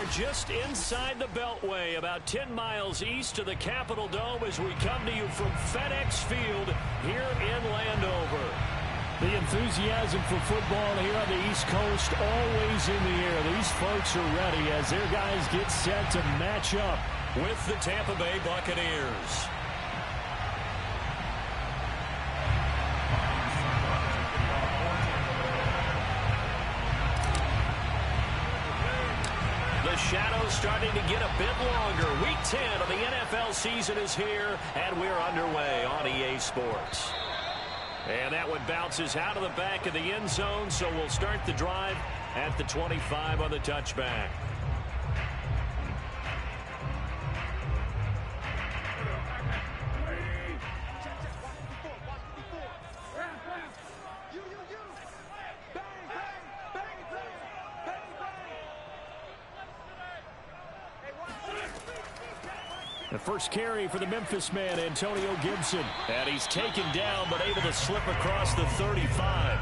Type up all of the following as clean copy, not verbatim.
are just inside the Beltway, about 10 miles east of the Capitol Dome as we come to you from FedEx Field here in Landover. The enthusiasm for football here on the East Coast always in the air. These folks are ready as their guys get set to match up with the Tampa Bay Buccaneers. The shadow's starting to get a bit longer. Week 10 of the NFL season is here, and we're underway on EA Sports. And that one bounces out of the back of the end zone, so we'll start the drive at the 25 on the touchback. The first carry for the Memphis man, Antonio Gibson. And he's taken down, but able to slip across the 35.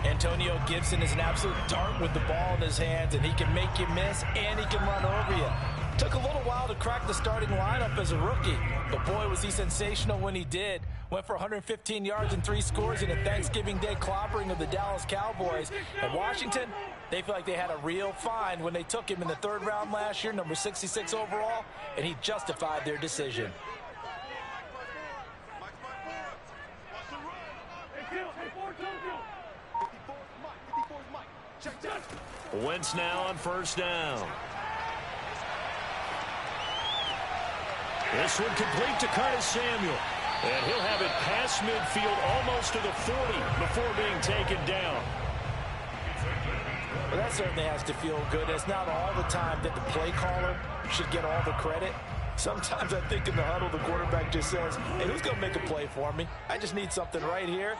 Antonio Gibson is an absolute dart with the ball in his hands, and he can make you miss, and he can run over you. Took a little while to crack the starting lineup as a rookie, but boy, was he sensational when he did. Went for 115 yards and 3 scores in a Thanksgiving Day clobbering of the Dallas Cowboys. And Washington, they feel like they had a real find when they took him in the 3rd round last year, number 66 overall, and he justified their decision. Wentz now on first down. This one complete to Curtis Samuel. And he'll have it past midfield almost to the 40 before being taken down. Well, that certainly has to feel good. It's not all the time that the play caller should get all the credit. Sometimes I think in the huddle, the quarterback just says, hey, who's going to make a play for me? I just need something right here.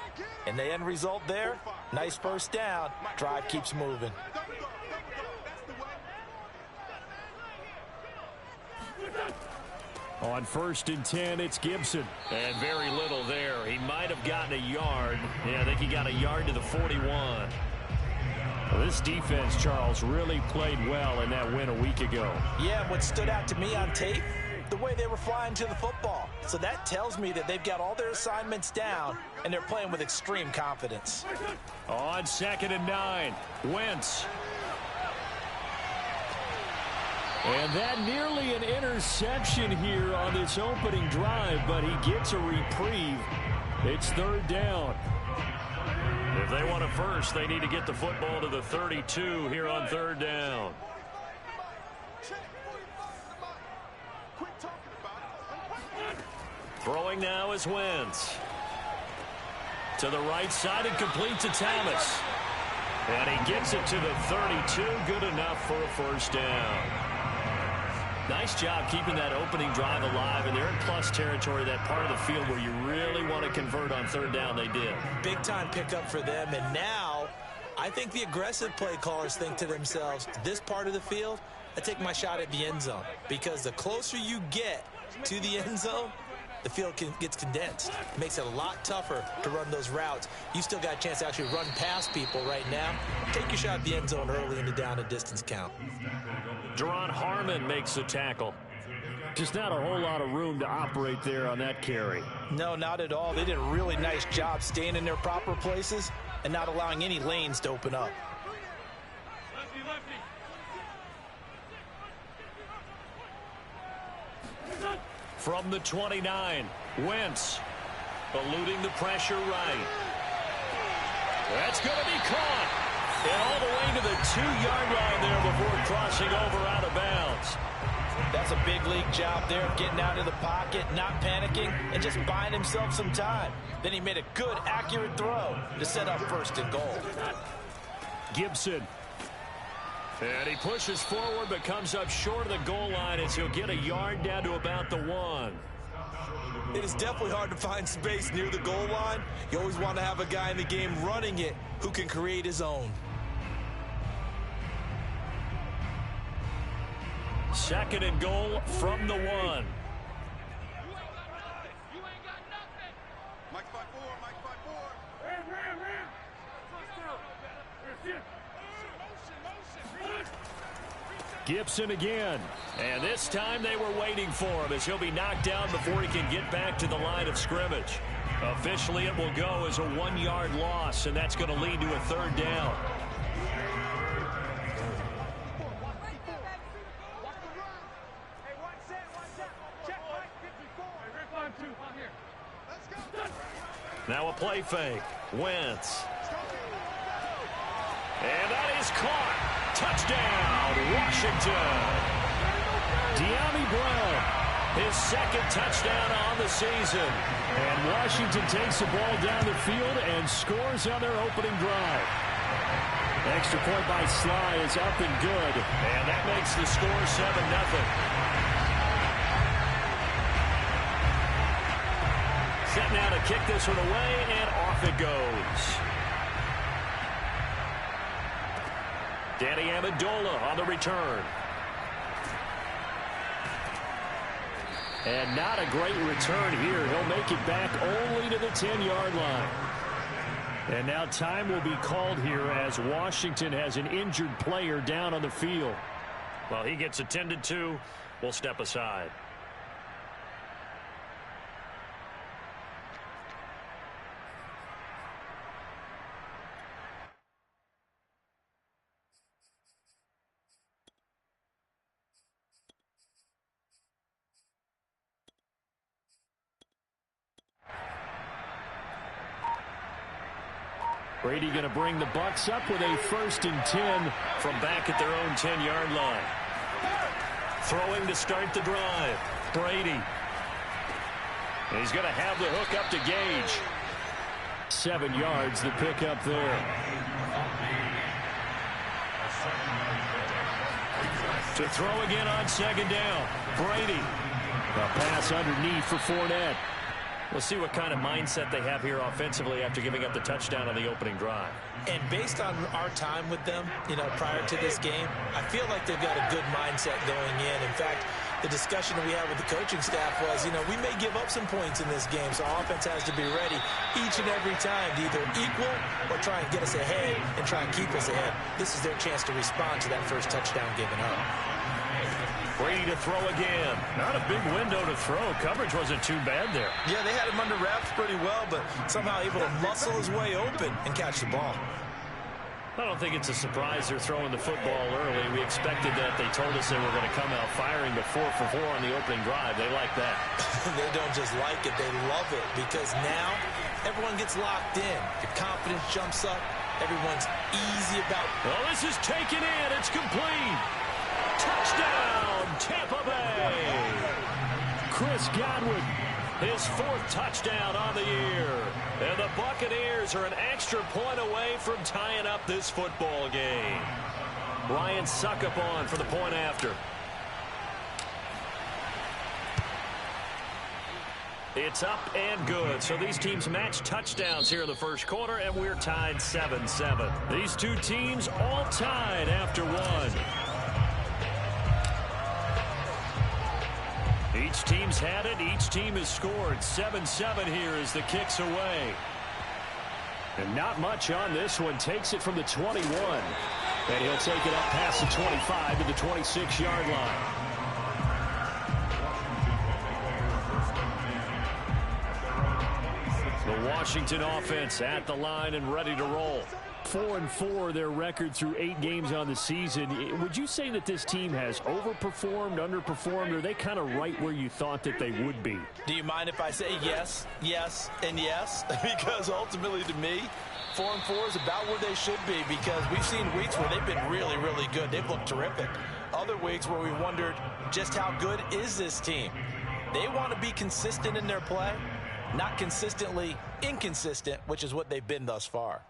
And the end result there, nice first down. Drive keeps moving. On 1st and 10, it's Gibson. And very little there. He might have gotten a yard. Yeah, I think he got a yard to the 41. Well, this defense, Charles, really played well in that win a week ago. Yeah, what stood out to me on tape, the way they were flying to the football. So that tells me that they've got all their assignments down, and they're playing with extreme confidence. On 2nd and 9, Wentz. And that nearly an interception here on this opening drive, but he gets a reprieve. It's 3rd down. If they want a first, they need to get the football to the 32 here on 3rd down. Throwing now is Wentz. To the right side and complete to Thomas. And he gets it to the 32. Good enough for a first down. Nice job keeping that opening drive alive, and they're in plus territory, that part of the field where you really want to convert on 3rd down. They did. Big time pickup for them, and now I think the aggressive play callers think to themselves, this part of the field, I take my shot at the end zone, because the closer you get to the end zone, the field gets condensed. It makes it a lot tougher to run those routes. You still got a chance to actually run past people right now. Take your shot at the end zone early in the down and distance count. Duron Harmon makes the tackle. Just not a whole lot of room to operate there on that carry. No, not at all. They did a really nice job staying in their proper places and not allowing any lanes to open up. From the 29, Wentz eluding the pressure right. That's going to be caught. And all the way to the 2-yard line there before crossing over out of bounds. That's a big league job there of getting out of the pocket, not panicking, and just buying himself some time. Then he made a good, accurate throw to set up 1st and goal. Gibson. And he pushes forward but comes up short of the goal line as he'll get a yard down to about the 1. It is definitely hard to find space near the goal line. You always want to have a guy in the game running it who can create his own. 2nd and goal from the 1. You ain't got nothing. Mike 5-4, Mike 5-4. Ram. Gibson again. And this time they were waiting for him as he'll be knocked down before he can get back to the line of scrimmage. Officially, it will go as a 1-yard loss, and that's going to lead to a 3rd down. Now a play fake. Wentz. And that is caught. Touchdown, Washington. De'Ami Brown. His 2nd touchdown on the season. And Washington takes the ball down the field and scores on their opening drive. Extra point by Sly is up and good. And that makes the score 7-0. Set now to kick this one away, and off it goes. Danny Amendola on the return. And not a great return here. He'll make it back only to the 10-yard line. And now time will be called here as Washington has an injured player down on the field. Well, he gets attended to. We'll step aside. Brady going to bring the Bucs up with a 1st and 10 from back at their own 10-yard line. Throwing to start the drive. Brady. He's going to have the hook up to Gage. 7 yards, the pickup there. To throw again on 2nd down. Brady. A pass underneath for Fournette. We'll see what kind of mindset they have here offensively after giving up the touchdown on the opening drive. And based on our time with them, prior to this game, I feel like they've got a good mindset going in. In fact, the discussion that we had with the coaching staff was, we may give up some points in this game, so our offense has to be ready each and every time to either equal or try and get us ahead and try and keep us ahead. This is their chance to respond to that first touchdown given up. Brady to throw again. Not a big window to throw. Coverage wasn't too bad there. Yeah, they had him under wraps pretty well, but somehow able to muscle his way open and catch the ball. I don't think it's a surprise they're throwing the football early. We expected that. They told us they were going to come out firing the 4 for 4 on the opening drive. They like that. They don't just like it, they love it, because now everyone gets locked in. Your confidence jumps up. Everyone's easy about it. Well, this is taken in. It's complete. Touchdown, Tampa Bay. Chris Godwin. His 4th touchdown on the year. And the Buccaneers are an extra point away from tying up this football game. Ryan Suckup on for the point after. It's up and good. So these teams match touchdowns here in the first quarter, and we're tied 7-7. These two teams all tied after one. Each team's had it. Each team has scored. 7-7 here as the kick's away. And not much on this one. Takes it from the 21. And he'll take it up past the 25 to the 26-yard line. The Washington offense at the line and ready to roll. 4-4 their record through 8 games on the season. Would you say that this team has overperformed, underperformed, or are they kind of right where you thought that they would be? Do you mind if I say yes, yes, and yes? Because ultimately to me, 4-4 is about where they should be, because we've seen weeks where they've been really, really good. They've looked terrific. Other weeks where we wondered just how good is this team. They want to be consistent in their play, not consistently inconsistent, which is what they've been thus far.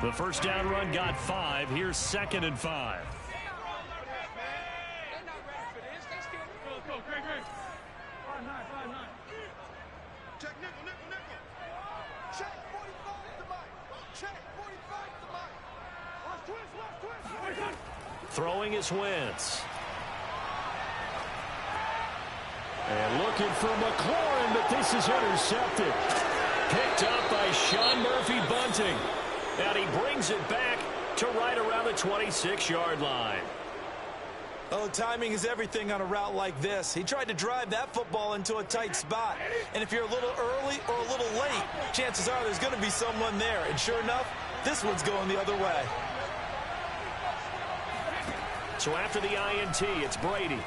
The first down run got 5. Here's 2nd and 5. Check nickel, nickel, nickel. Check 45 to Mike. Check 45 to Mike. Left twist. Throwing is Wentz. And looking for McLaurin, but this is intercepted. Picked up by Sean Murphy Bunting. And he brings it back to right around the 26-yard line. Oh, timing is everything on a route like this. He tried to drive that football into a tight spot. And if you're a little early or a little late, chances are there's going to be someone there. And sure enough, this one's going the other way. So after the INT, it's Brady.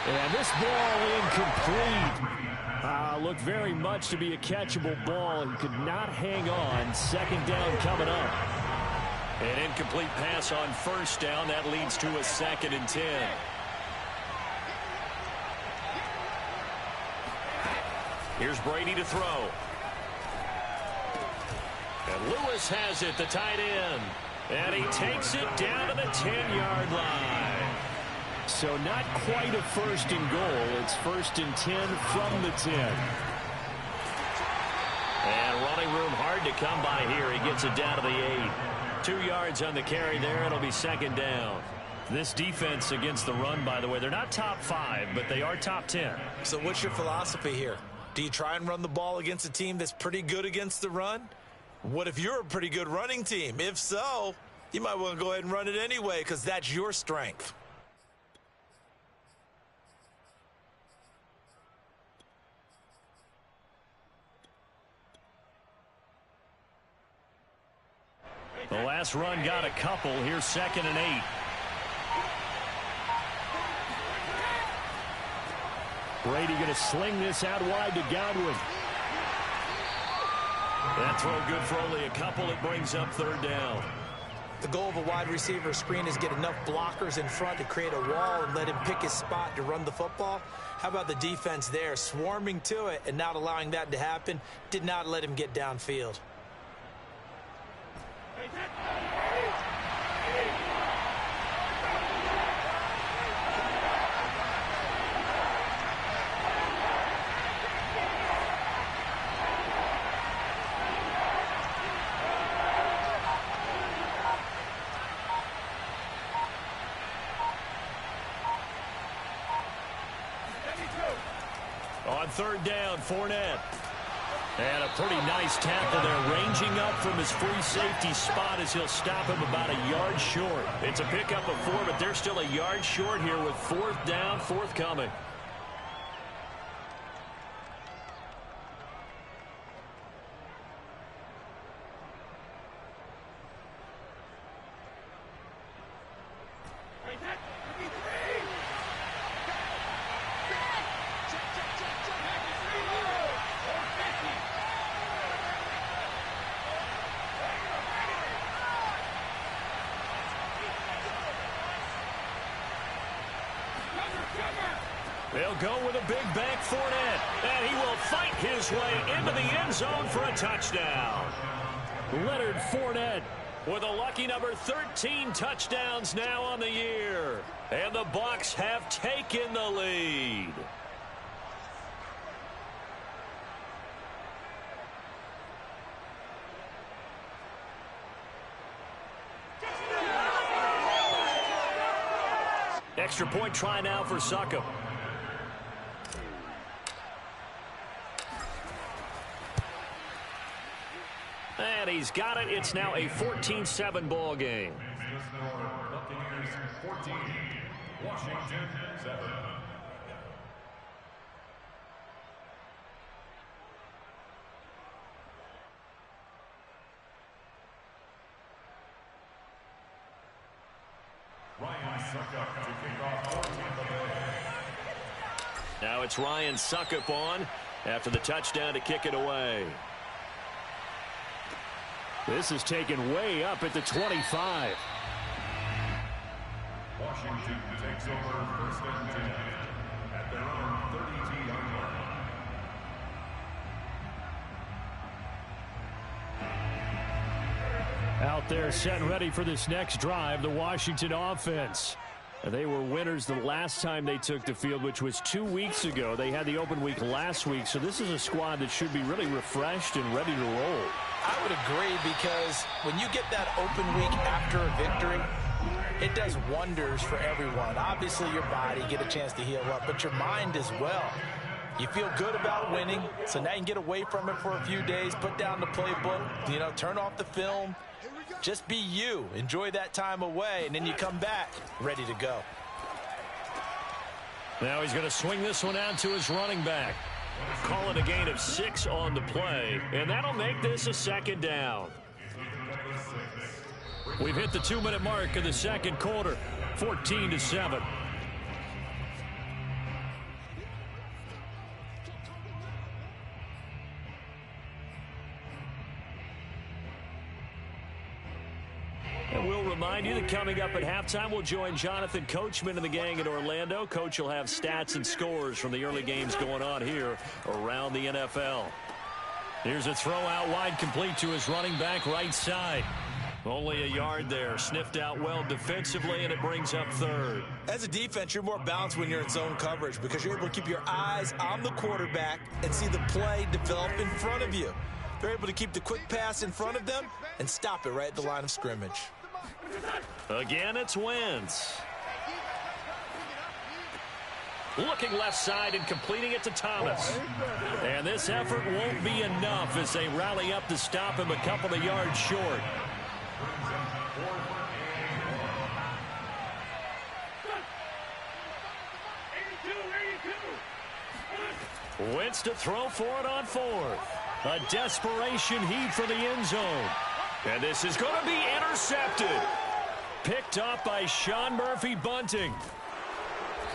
And this ball incomplete. Looked very much to be a catchable ball and could not hang on. Second down coming up. An incomplete pass on first down. That leads to a 2nd and 10. Here's Brady to throw. And Lewis has it, the tight end. And he takes it down to the 10-yard line. So not quite a 1st and goal. It's 1st and 10 from the 10. And running room hard to come by here. He gets it down to the 8. 2 yards on the carry there. It'll be 2nd down. This defense against the run, by the way, they're not top 5, but they are top 10. So what's your philosophy here? Do you try and run the ball against a team that's pretty good against the run? What if you're a pretty good running team? If so, you might want to go ahead and run it anyway because that's your strength. The last run got a couple. Here's 2nd and 8. Brady going to sling this out wide to Godwin. That throw good for only a couple. It brings up 3rd down. The goal of a wide receiver screen is get enough blockers in front to create a wall and let him pick his spot to run the football. How about the defense there, swarming to it and not allowing that to happen? Did not let him get downfield. On 3rd down, Fournette. And a pretty nice tackle there, ranging up from his free safety spot as he'll stop him about a yard short. It's a pickup of 4, but they're still a yard short here with 4th down forthcoming. They'll go with a big bank Fournette, and he will fight his way into the end zone for a touchdown. Leonard Fournette with a lucky number 13 touchdowns now on the year. And the Bucs have taken the lead. Extra point try now for Succop. And he's got it. It's now a 14-7 ball game. Buccaneers 14, Washington 7. Ryan Succop to kick off for Tampa Bay. Now it's Ryan Succop on after the touchdown to kick it away. This is taken way up at the 25. Washington takes over 1st and 10 at their own 32-yard line. Out there set and ready for this next drive, the Washington offense. They were winners the last time they took the field, which was 2 weeks ago. They had the open week last week, so this is a squad that should be really refreshed and ready to roll. I would agree, because when you get that open week after a victory, it does wonders for everyone. Obviously, your body, get a chance to heal up, but your mind as well. You feel good about winning, so now you can get away from it for a few days, put down the playbook, turn off the film. Just be you. Enjoy that time away, and then you come back ready to go. Now he's going to swing this one out to his running back. Call it a gain of 6 on the play, and that'll make this a second down. We've hit the 2-minute mark of the second quarter, 14-7. And we'll remind you that coming up at halftime, we'll join Jonathan Coachman and the gang in Orlando. Coach will have stats and scores from the early games going on here around the NFL. Here's a throw out wide, complete to his running back right side. Only a yard there. Sniffed out well defensively, and it brings up third. As a defense, you're more balanced when you're in zone coverage because you're able to keep your eyes on the quarterback and see the play develop in front of you. They're able to keep the quick pass in front of them and stop it right at the line of scrimmage. Again, it's Wentz. Looking left side and completing it to Thomas. And this effort won't be enough as they rally up to stop him a couple of yards short. Wentz to throw for it on fourth. A desperation heave for the end zone. And this is going to be intercepted. Picked up by Sean Bunting.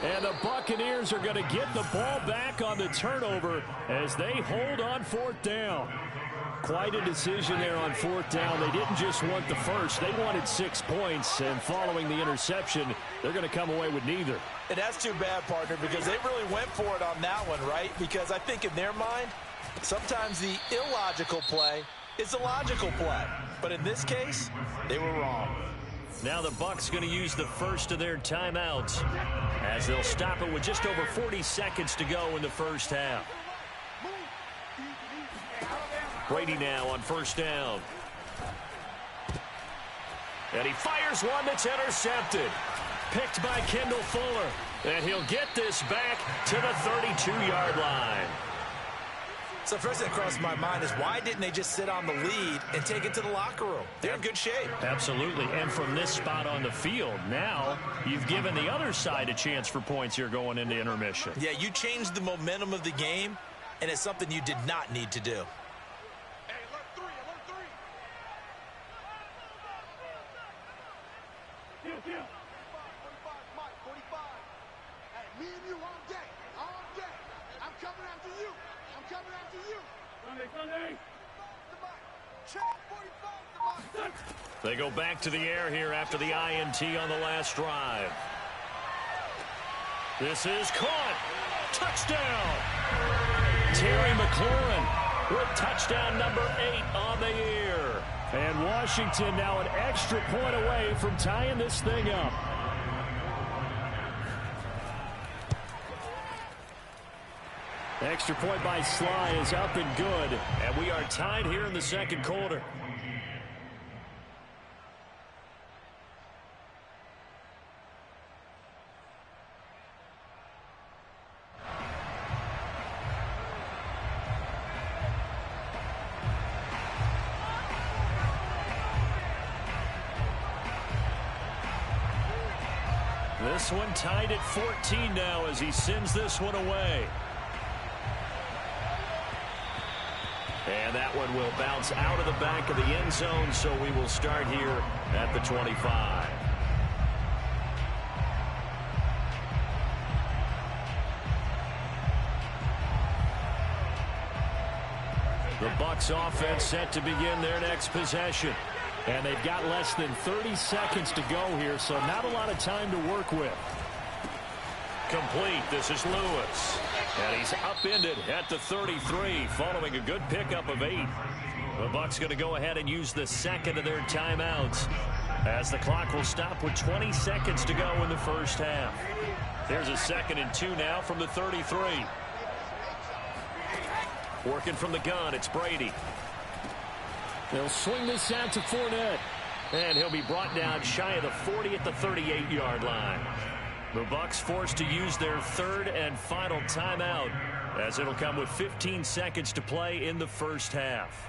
And the Buccaneers are going to get the ball back on the turnover as they hold on fourth down. Quite a decision there on fourth down. They didn't just want the first. They wanted 6 points. And following the interception, they're going to come away with neither. And that's too bad, partner, because they really went for it on that one, right? Because I think in their mind, sometimes the illogical play is a logical play. But in this case, they were wrong. Now the Bucs going to use the first of their timeouts as they'll stop it with just over 40 seconds to go in the first half. Brady now on first down. And he fires one that's intercepted. Picked by Kendall Fuller. And he'll get this back to the 32-yard line. So first thing that crossed my mind is why didn't they just sit on the lead and take it to the locker room? They're in good shape. Absolutely. And from this spot on the field, now you've given the other side a chance for points here going into intermission. Yeah, you changed the momentum of the game, and it's something you did not need to do. Hey, alert 3, alert 3. 45, Mike, 45. Hey, me and you all day, all day. I'm coming after you. I'm coming after you. Sunday. Check 45 to Mike. They go back to the air here after the INT on the last drive. This is caught. Touchdown. Terry McLaurin with touchdown number 8 on the year. And Washington now an extra point away from tying this thing up. Extra point by Sly is up and good. And we are tied here in the second quarter. This one tied at 14 now as he sends this one away. And that one will bounce out of the back of the end zone, so we will start here at the 25. The Bucs offense set to begin their next possession. And they've got less than 30 seconds to go here, so not a lot of time to work with. Complete. This is Lewis. And he's upended at the 33 following a good pickup of 8. The Bucs going to go ahead and use the second of their timeouts as the clock will stop with 20 seconds to go in the first half. There's a 2nd and 2 now from the 33. Working from the gun, it's Brady. They'll swing this out to Fournette. And he'll be brought down shy of the 40 at the 38-yard line. The Bucs forced to use their 3rd and final timeout as it'll come with 15 seconds to play in the first half.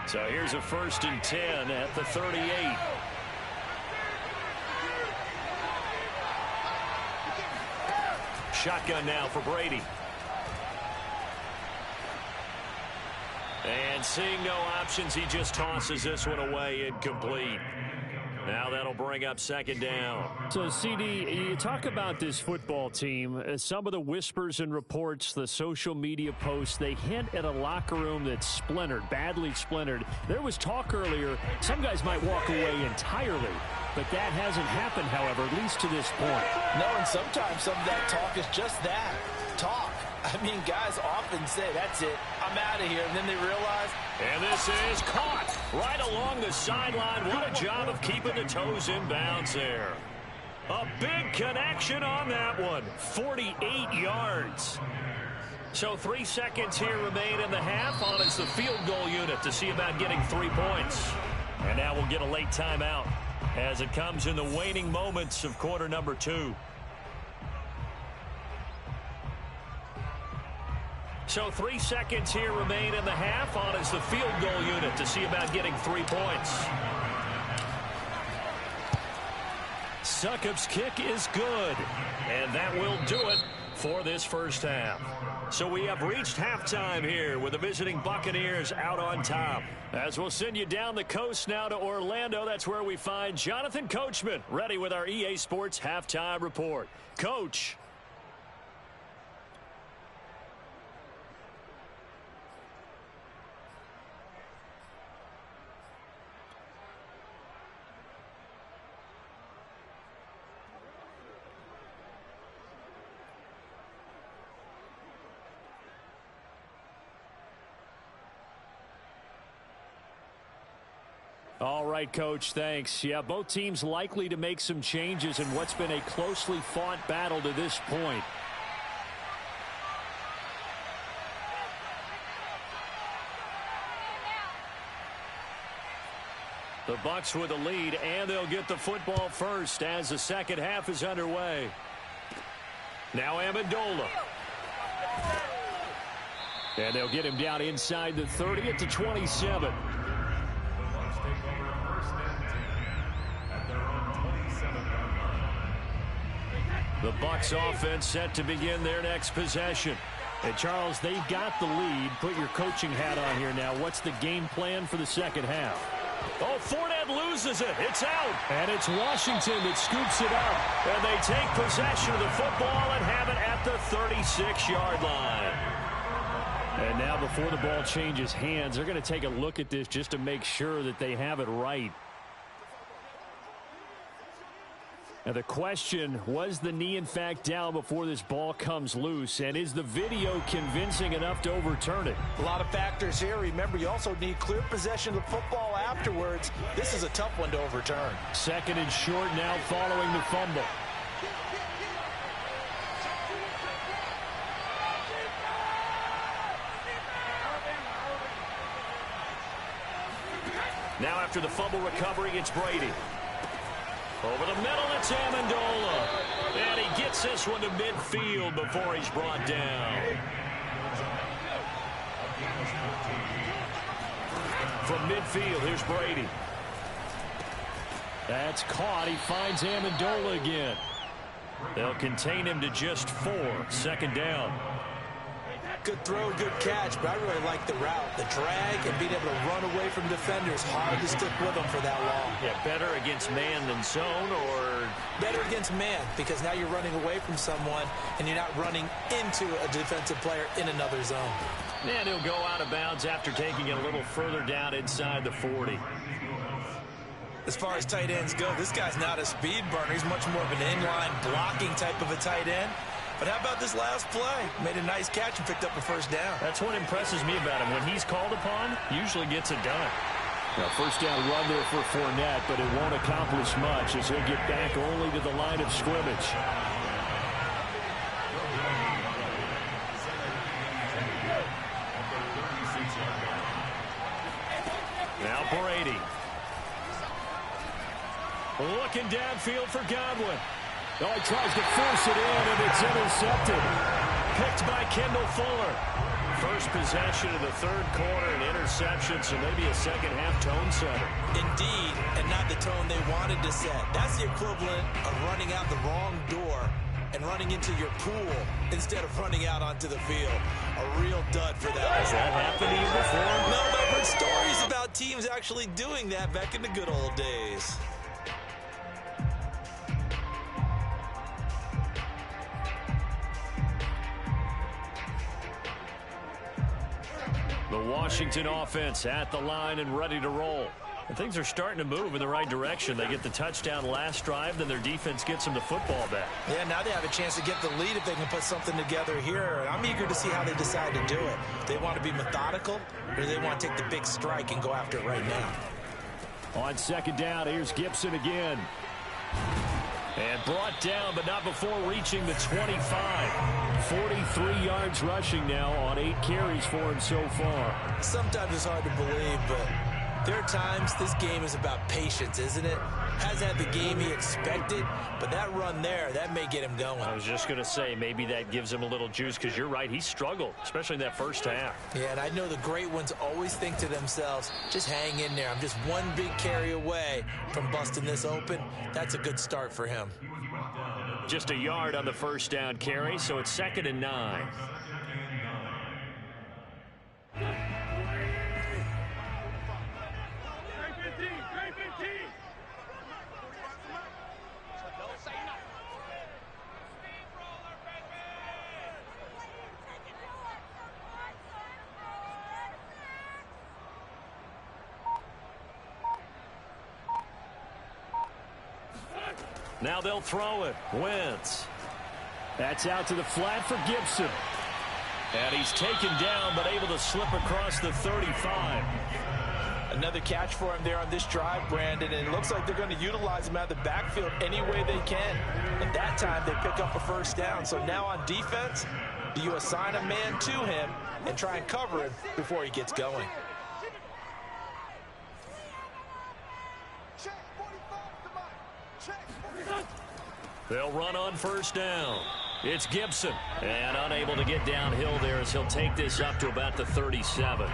So here's a 1st and 10 at the 38. Shotgun now for Brady. And seeing no options, he just tosses this one away incomplete. Now that'll bring up 2nd down. So, CD, you talk about this football team. Some of the whispers and reports, the social media posts, they hint at a locker room that's splintered, badly splintered. There was talk earlier, some guys might walk away entirely. But that hasn't happened, however, at least to this point. No, and sometimes some of that talk is just that, talk. I mean, guys often say, that's it, I'm out of here, and then they realize. And this is caught right along the sideline. What a job of keeping the toes in bounds there. A big connection on that one. 48 yards. So 3 seconds here remain in the half. On is the field goal unit to see about getting 3 points. And now we'll get a late timeout as it comes in the waning moments of quarter number 2. So 3 seconds here remain in the half. On is the field goal unit to see about getting 3 points. Succop's kick is good. And that will do it for this first half. So we have reached halftime here with the visiting Buccaneers out on top. As we'll send you down the coast now to Orlando, that's where we find Jonathan Coachman ready with our EA Sports halftime report. Coach. All right, Coach, thanks. Yeah, both teams likely to make some changes in what's been a closely fought battle to this point. The Bucs with the lead, and they'll get the football first as the second half is underway. Now Amendola. And they'll get him down inside the 30 at the 27. The Bucs offense set to begin their next possession. And, Charles, they've got the lead. Put your coaching hat on here now. What's the game plan for the second half? Oh, Fournette loses it. It's out. And it's Washington that scoops it up. And they take possession of the football and have it at the 36-yard line. And now before the ball changes hands, they're going to take a look at this just to make sure that they have it right. Now the question, was the knee in fact down before this ball comes loose? And is the video convincing enough to overturn it? A lot of factors here. Remember, you also need clear possession of the football afterwards. This is a tough one to overturn. 2nd and short now following the fumble. Now after the fumble recovery, it's Brady. Over the middle, it's Amendola. And he gets this one to midfield before he's brought down. From midfield, here's Brady. That's caught. He finds Amendola again. They'll contain him to just 4. 2nd down. Good throw, good catch, but I really like the route. The drag and being able to run away from defenders. Hard to stick with them for that long. Yeah, better against man than zone, or? Better against man, because now you're running away from someone and you're not running into a defensive player in another zone. And he'll go out of bounds after taking it a little further down inside the 40. As far as tight ends go, this guy's not a speed burner. He's much more of an inline blocking type of a tight end. But how about this last play? Made a nice catch and picked up a first down. That's what impresses me about him. When he's called upon, usually gets it done. Now, first down run there for Fournette, but it won't accomplish much as he'll get back only to the line of scrimmage. Now Brady. Looking downfield for Godwin. Oh, he tries to force it in, and it's intercepted. picked by Kendall Fuller. First possession of the third quarter, an interception, so maybe a second-half tone setter. Indeed, and not the tone they wanted to set. That's the equivalent of running out the wrong door and running into your pool instead of running out onto the field. A real dud for that. Has that happened to you before? No, but I've heard stories about teams actually doing that back in the good old days. The Washington offense at the line and ready to roll. And things are starting to move in the right direction. They get the touchdown last drive, then their defense gets them the football back. Yeah, now they have a chance to get the lead if they can put something together here. I'm eager to see how they decide to do it. They want to be methodical, or they want to take the big strike and go after it right now. On second down, here's Gibson again. And brought down, but not before reaching the 25. 43 yards rushing now on 8 carries for him so far. Sometimes it's hard to believe, but there are times this game is about patience, isn't it? Hasn't had the game he expected, but that run there, that may get him going. I was just going to say, maybe that gives him a little juice, because you're right, he struggled, especially in that first half. Yeah, and I know the great ones always think to themselves, just hang in there. I'm just one big carry away from busting this open. That's a good start for him. Just a yard on the first down carry, so it's 2nd and 9. Now they'll throw it. Wentz. That's out to the flat for Gibson. And he's taken down, but able to slip across the 35. Another catch for him there on this drive, Brandon, and it looks like they're going to utilize him out of the backfield any way they can. And that time, they pick up a first down. So now on defense, do you assign a man to him and try and cover him before he gets going? They'll run on first down. It's Gibson. And unable to get downhill there as he'll take this up to about the 37.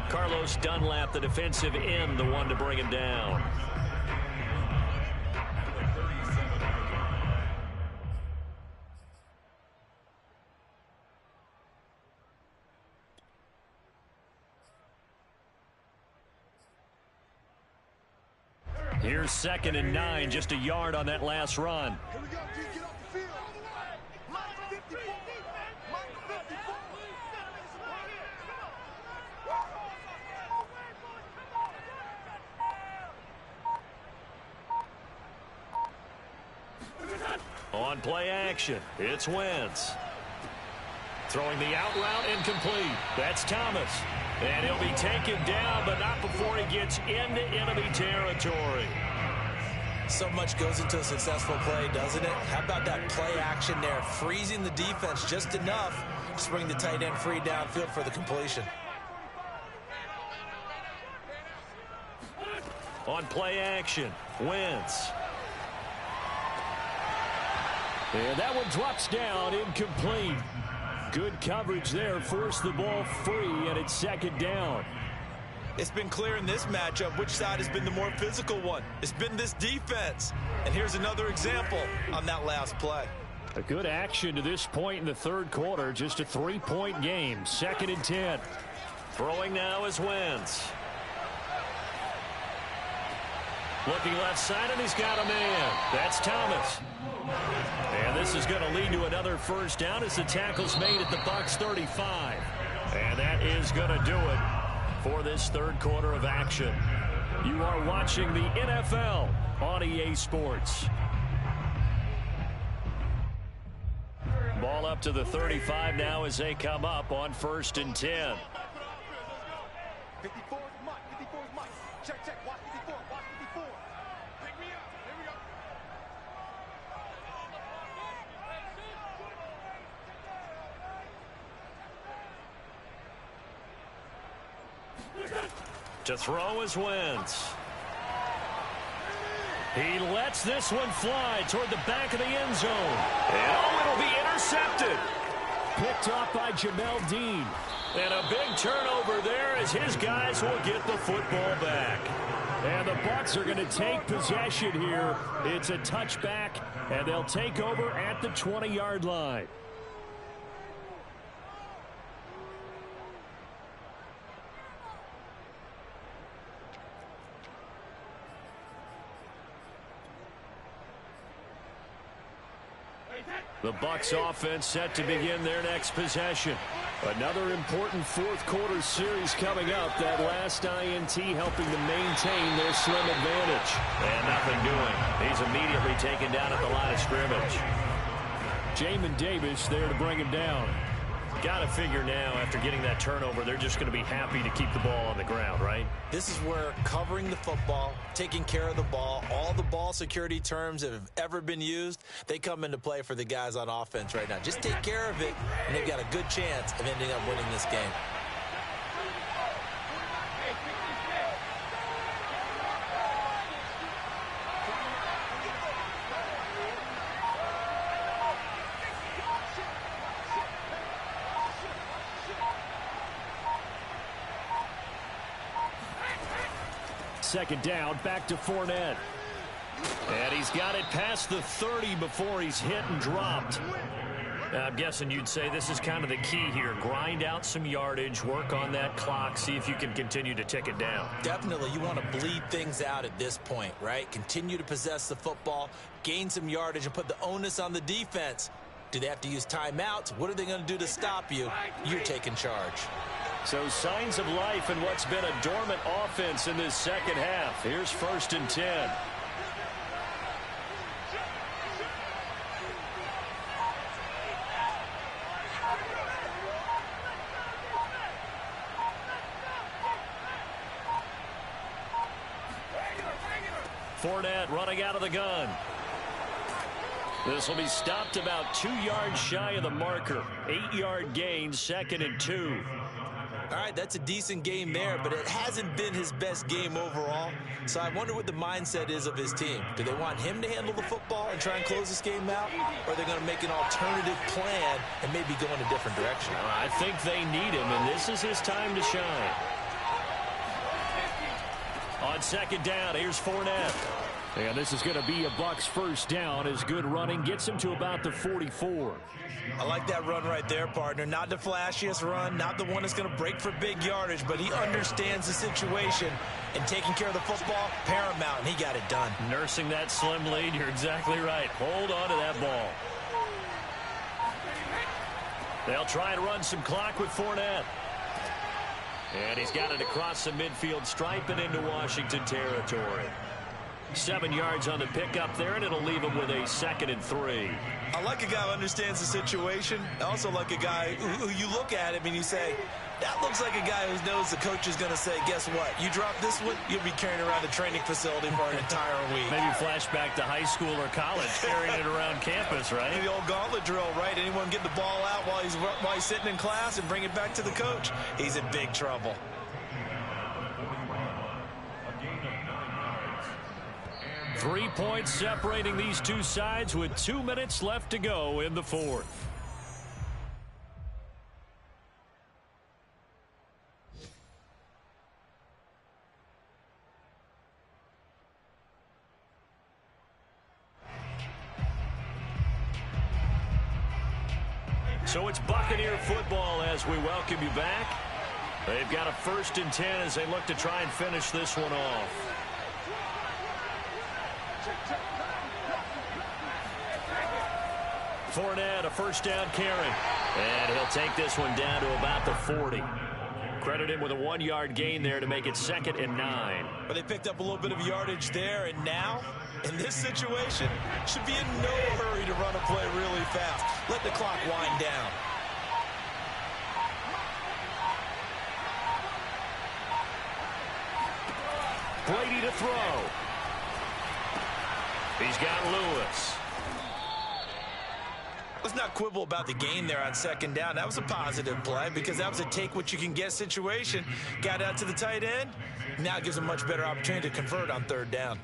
Carlos Dunlap, the defensive end, the one to bring him down. Here's 2nd and 9, just a yard on that last run. Here we go, G, get off the field. Mike 54. Mike 54. On play action, it's Wentz. Throwing the out route, incomplete. That's Thomas. And he'll be taken down, but not before he gets into enemy territory. So much goes into a successful play, doesn't it? How about that play action there, freezing the defense just enough to bring the tight end free downfield for the completion. On play action, Wentz. And that one drops down, incomplete. Good coverage there, forced the ball free, and it's 2nd down. It's been clear in this matchup which side has been the more physical one. It's been this defense. And here's another example on that last play. A good action to this point in the third quarter, just a 3-point game, 2nd and 10. Throwing now is Wentz. Looking left side, and he's got a man. That's Thomas. And this is going to lead to another first down as the tackle's made at the Bucs 35. And that is going to do it for this third quarter of action. You are watching the NFL on EA Sports. Ball up to the 35 now as they come up on 1st and 10. 54 is Mike. 54 is Mike. Check, check. Watch 54. Watch 54. Pick me up. Here we go. To throw is Wentz. He lets this one fly toward the back of the end zone. And it'll be intercepted. Picked up by Jamel Dean. And a big turnover there as his guys will get the football back. And the Bucs are going to take possession here. It's a touchback, and they'll take over at the 20-yard line. The Bucs offense set to begin their next possession. Another important fourth-quarter series coming up. That last INT helping to maintain their slim advantage. And nothing doing. He's immediately taken down at the line of scrimmage. Jamin Davis there to bring him down. Got to figure now, after getting that turnover, they're just going to be happy to keep the ball on the ground, right? This is where covering the football, taking care of the ball, all the ball security terms that have ever been used, they come into play for the guys on offense right now. Just take care of it, and they've got a good chance of ending up winning this game. Second down, back to Fournette. And he's got it past the 30 before he's hit and dropped. I'm guessing you'd say this is kind of the key here. Grind out some yardage, work on that clock, see if you can continue to tick it down. Definitely, you want to bleed things out at this point, right? Continue to possess the football, gain some yardage, and put the onus on the defense. Do they have to use timeouts? What are they going to do to stop you? You're taking charge. So signs of life in what's been a dormant offense in this second half. Here's 1st and 10. Fournette running out of the gun. This will be stopped about 2 yards shy of the marker. 8-yard gain, 2nd and 2. All right, that's a decent game there, but it hasn't been his best game overall. So I wonder what the mindset is of his team. Do they want him to handle the football and try and close this game out? Or are they going to make an alternative plan and maybe go in a different direction? I think they need him, and this is his time to shine. On 2nd down, here's Fournette. And this is going to be a Bucs first down as good running gets him to about the 44. I like that run right there, partner. Not the flashiest run, not the one that's going to break for big yardage, but he understands the situation, and taking care of the football, paramount, and he got it done. Nursing that slim lead, you're exactly right. Hold on to that ball. They'll try and run some clock with Fournette. And he's got it across the midfield stripe and into Washington territory. 7 yards on the pickup there, and it'll leave him with a 2nd and 3. I like a guy who understands the situation. I also like a guy who you look at him and you say, that looks like a guy who knows the coach is going to say, guess what? You drop this one, you'll be carrying around the training facility for an entire week. Maybe flashback to high school or college, carrying it around campus, right? The old gauntlet drill, right? Anyone get the ball out while he's sitting in class and bring it back to the coach? He's in big trouble. 3 points separating these two sides with 2 minutes left to go in the fourth. So it's Buccaneer football as we welcome you back. They've got a 1st and 10 as they look to try and finish this one off. Fournette, a 1st down carry. And he'll take this one down to about the 40. Credit him with a 1-yard gain there to make it 2nd and 9. But they picked up a little bit of yardage there, and now, in this situation, should be in no hurry to run a play really fast. Let the clock wind down. Brady to throw. He's got Lewis. Let's not quibble about the gain there on 2nd down. That was a positive play because that was a take-what-you-can-get situation. Got out to the tight end. Now it gives a much better opportunity to convert on 3rd down.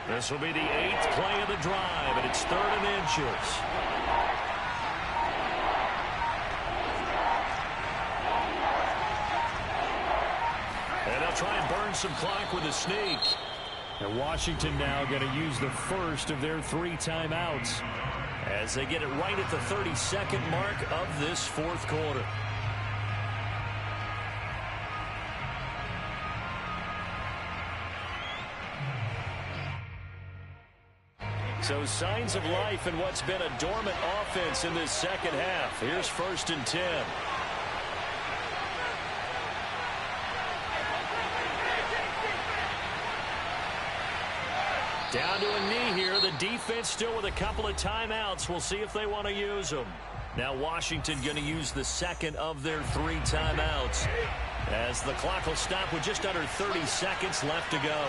This will be the 8th play of the drive, and it's 3rd and inches. And they'll try and burn some clock with a sneak. And Washington now going to use the first of their 3 timeouts as they get it right at the 32nd mark of this 4th quarter. So signs of life in what's been a dormant offense in this second half. Here's 1st and 10. Down to a knee here. The defense still with a couple of timeouts. We'll see if they want to use them. Now Washington going to use the 2nd of their 3 timeouts as the clock will stop with just under 30 seconds left to go.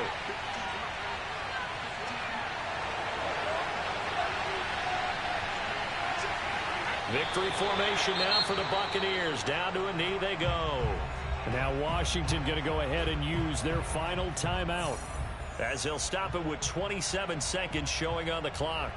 Victory formation now for the Buccaneers. Down to a knee they go. And now Washington going to go ahead and use their final timeout, as they'll stop it with 27 seconds showing on the clock.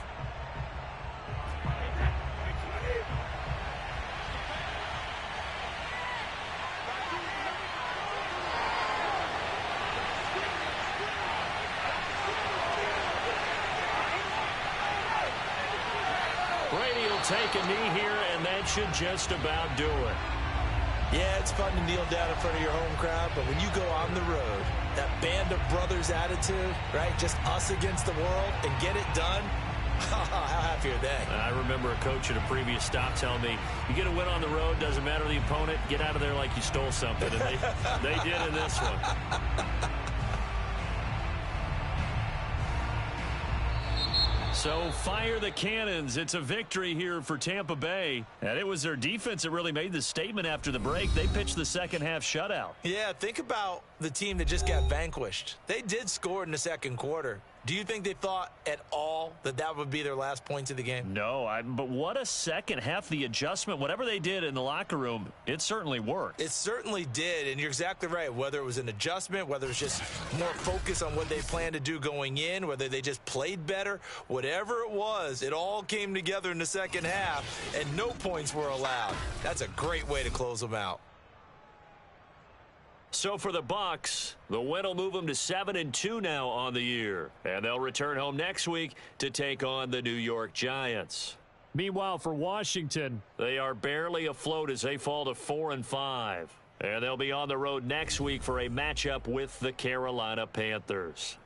Brady will take a knee here, and that should just about do it. Yeah, it's fun to kneel down in front of your home crowd, but when you go on the road, that band of brothers attitude, right? Just us against the world and get it done. How happy are they? I remember a coach at a previous stop telling me, you get a win on the road, doesn't matter the opponent, get out of there like you stole something. And they did in this one. So fire the cannons. It's a victory here for Tampa Bay. And it was their defense that really made the statement after the break. They pitched the second half shutout. Yeah, think about the team that just got vanquished. They did score in the second quarter. Do you think they thought at all that that would be their last points of the game? No, but what a second half. The adjustment, whatever they did in the locker room, it certainly worked. It certainly did, and you're exactly right. Whether it was an adjustment, whether it's just more focus on what they planned to do going in, whether they just played better, whatever it was, it all came together in the second half, and no points were allowed. That's a great way to close them out. So for the Bucs, the win will move them to 7-2 now on the year. And they'll return home next week to take on the New York Giants. Meanwhile, for Washington, they are barely afloat as they fall to 4-5. And they'll be on the road next week for a matchup with the Carolina Panthers.